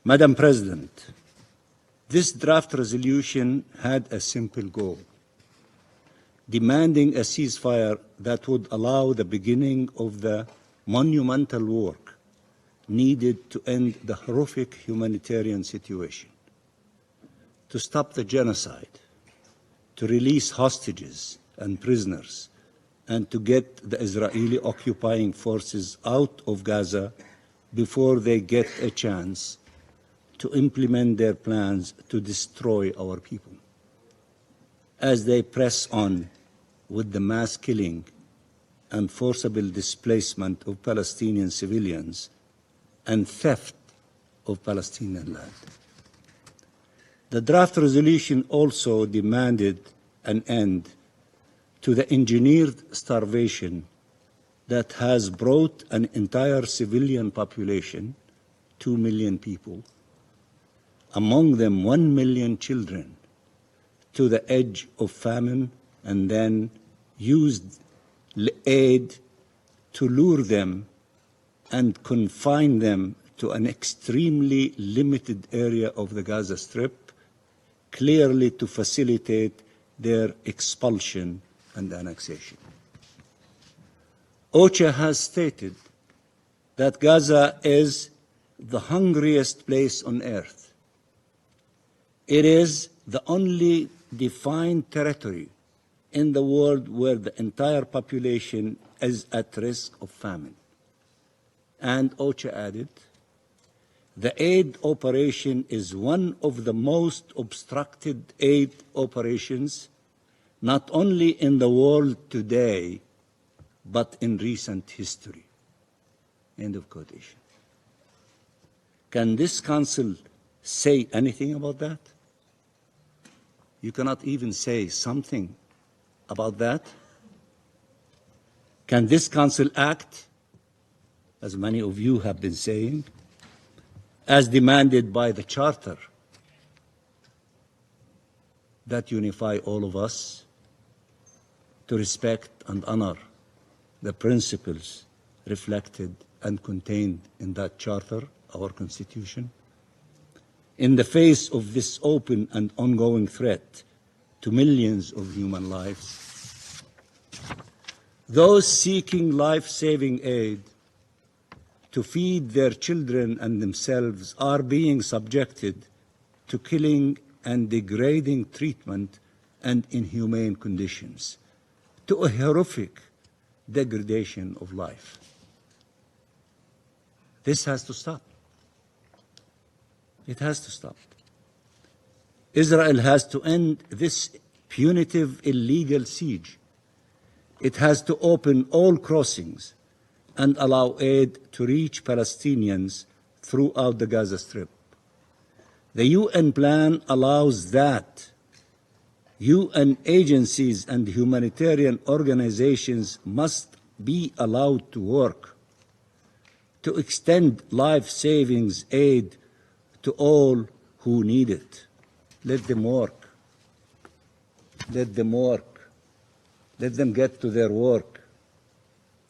Madam President, this draft resolution had a simple goal: demanding a ceasefire that would allow the beginning of the monumental work needed to end the horrific humanitarian situation, to stop the genocide, to release hostages and prisoners, and to get the Israeli occupying forces out of Gaza before they get a chance to implement their plans to destroy our people. As they press on with the mass killing and forcible displacement of Palestinian civilians and theft of Palestinian land. The draft resolution also demanded an end to the engineered starvation that has brought an entire civilian population, 2 million people, among them 1 million children, to the edge of famine, and then used aid to lure them and confine them to an extremely limited area of the Gaza Strip, clearly to facilitate their expulsion and annexation. OCHA has stated that Gaza is the hungriest place on earth. It is the only defined territory in the world where the entire population is at risk of famine. And OCHA added, the aid operation is one of the most obstructed aid operations, not only in the world today, but in recent history. End of quotation. Can this council say anything about that? You cannot even say something about that. Can this council act, as many of you have been saying, as demanded by the Charter that unify all of us to respect and honor the principles reflected and contained in that Charter, our Constitution? In the face of this open and ongoing threat to millions of human lives, those seeking life-saving aid to feed their children and themselves are being subjected to killing and degrading treatment and inhumane conditions, to a horrific degradation of life. This has to stop. It has to stop. Israel has to end this punitive, illegal siege. It has to open all crossings and allow aid to reach Palestinians throughout the Gaza Strip. The UN plan allows that. UN agencies and humanitarian organizations must be allowed to work, to extend life-saving aid to all who need it. Let them work. Let them work. Let them get to their work,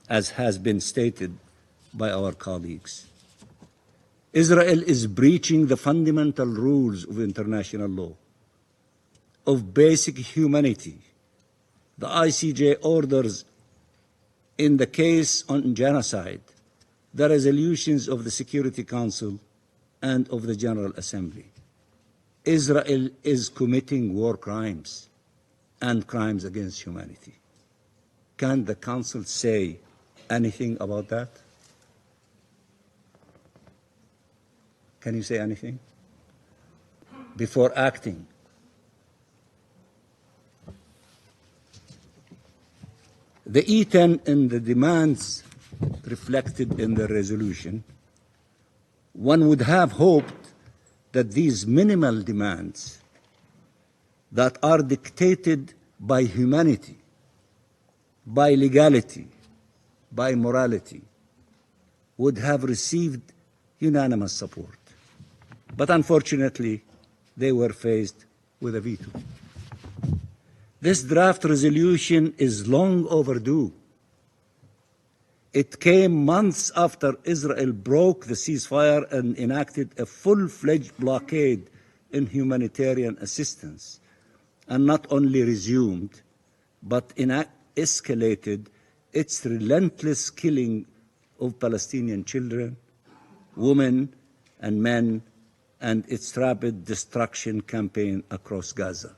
as has been stated by our colleagues. Israel is breaching the fundamental rules of international law, of basic humanity. The ICJ orders in the case on genocide, the resolutions of the Security Council and of the General Assembly. Israel is committing war crimes and crimes against humanity. Can the Council say anything about that? Can you say anything before acting? The E10 and the demands reflected in the resolution, one would have hoped that these minimal demands that are dictated by humanity, by legality, by morality, would have received unanimous support. But unfortunately, they were faced with a veto. This draft resolution is long overdue. It came months after Israel broke the ceasefire and enacted a full-fledged blockade in humanitarian assistance, and not only resumed, but escalated its relentless killing of Palestinian children, women, and men, and its rapid destruction campaign across Gaza.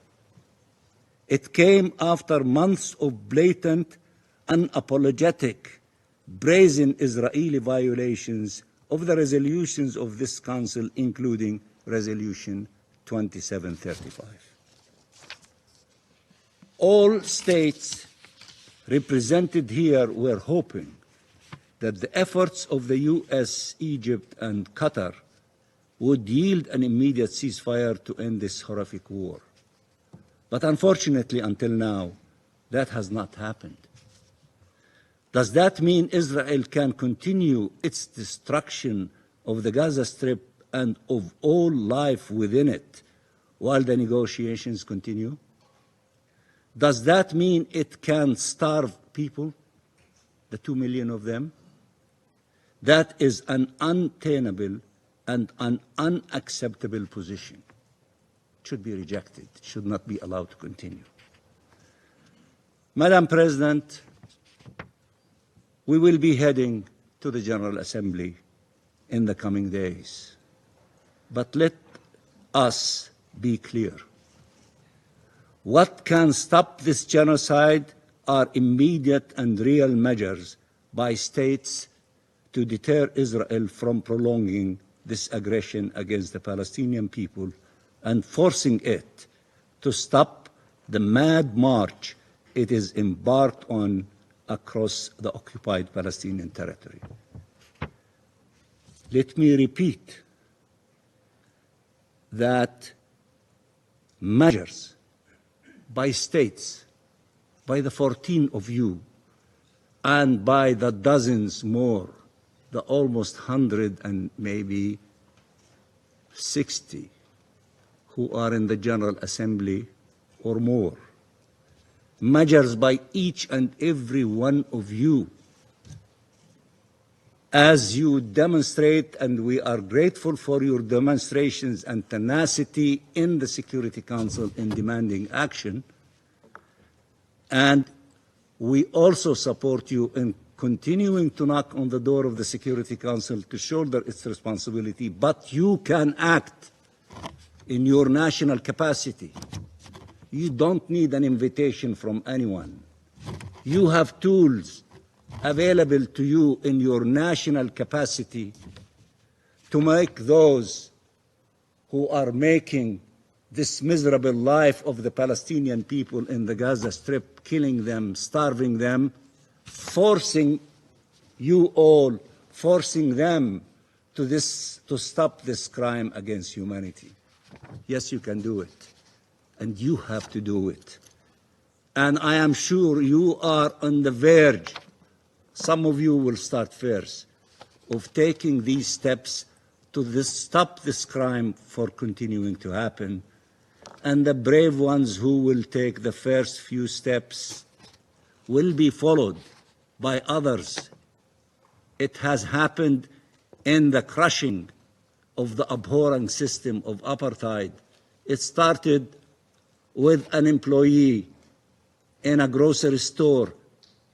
It came after months of blatant, unapologetic, brazen Israeli violations of the resolutions of this Council, including Resolution 2735. All states represented here were hoping that the efforts of the US, Egypt, and Qatar would yield an immediate ceasefire to end this horrific war. But unfortunately, until now, that has not happened. Does that mean Israel can continue its destruction of the Gaza Strip and of all life within it while the negotiations continue? Does that mean it can starve people, the 2 million of them? That is an untenable and an unacceptable position. It should be rejected. It should not be allowed to continue. Madam President, we will be heading to the General Assembly in the coming days. But let us be clear. What can stop this genocide are immediate and real measures by states to deter Israel from prolonging this aggression against the Palestinian people and forcing it to stop the mad march it is embarked on across the occupied Palestinian territory. Let me repeat that measures by states, by the 14 of you, and by the dozens more, the almost 100 and maybe 60 who are in the General Assembly or more, measures by each and every one of you, as you demonstrate, and we are grateful for your demonstrations and tenacity in the Security Council in demanding action, and we also support you in continuing to knock on the door of the Security Council to shoulder its responsibility, but you can act in your national capacity. You don't need an invitation from anyone. You have tools available to you in your national capacity to make those who are making this miserable life of the Palestinian people in the Gaza Strip, killing them, starving them, forcing you all, forcing them to stop this crime against humanity. Yes, you can do it, and you have to do it. And I am sure you are on the verge, some of you will start first, of taking these steps to stop this crime from continuing to happen. And the brave ones who will take the first few steps will be followed by others. It has happened in the crushing of the abhorrent system of apartheid. It started with an employee in a grocery store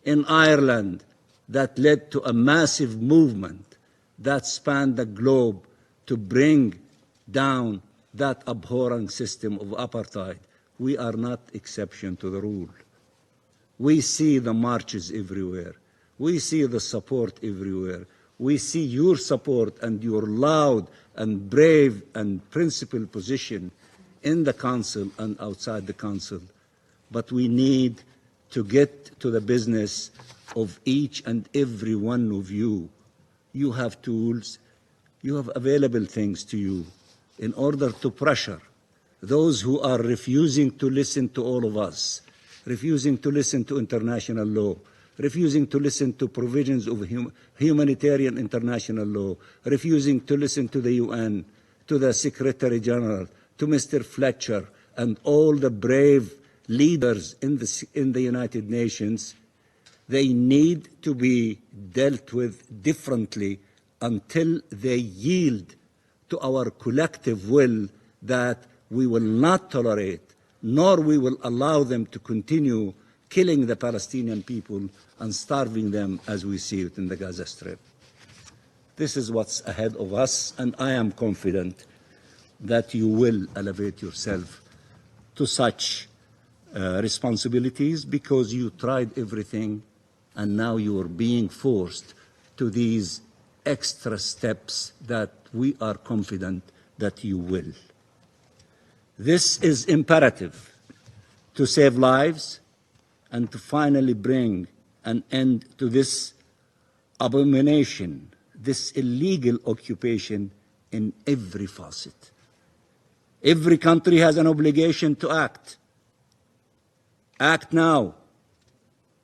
in Ireland that led to a massive movement that spanned the globe to bring down that abhorrent system of apartheid. We are not exception to the rule. We see the marches everywhere. We see the support everywhere. We see your support and your loud and brave and principled position in the Council and outside the Council. But we need to get to the business of each and every one of you. You have tools, you have available things to you in order to pressure those who are refusing to listen to all of us, refusing to listen to international law, refusing to listen to provisions of humanitarian international law, refusing to listen to the UN, to the Secretary General, to Mr. Fletcher, and all the brave leaders in the United Nations. They need to be dealt with differently until they yield to our collective will that we will not tolerate, nor we will allow them to continue killing the Palestinian people and starving them as we see it in the Gaza Strip. This is what's ahead of us, and I am confident that you will elevate yourself to such responsibilities, because you tried everything and now you are being forced to these extra steps that we are confident that you will. This is imperative to save lives and to finally bring an end to this abomination, this illegal occupation in every facet. Every country has an obligation to act. Act now.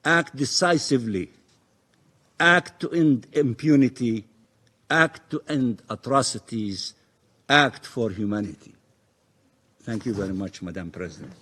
Act decisively. Act to end impunity. Act to end atrocities. Act for humanity. Thank you very much, Madam President.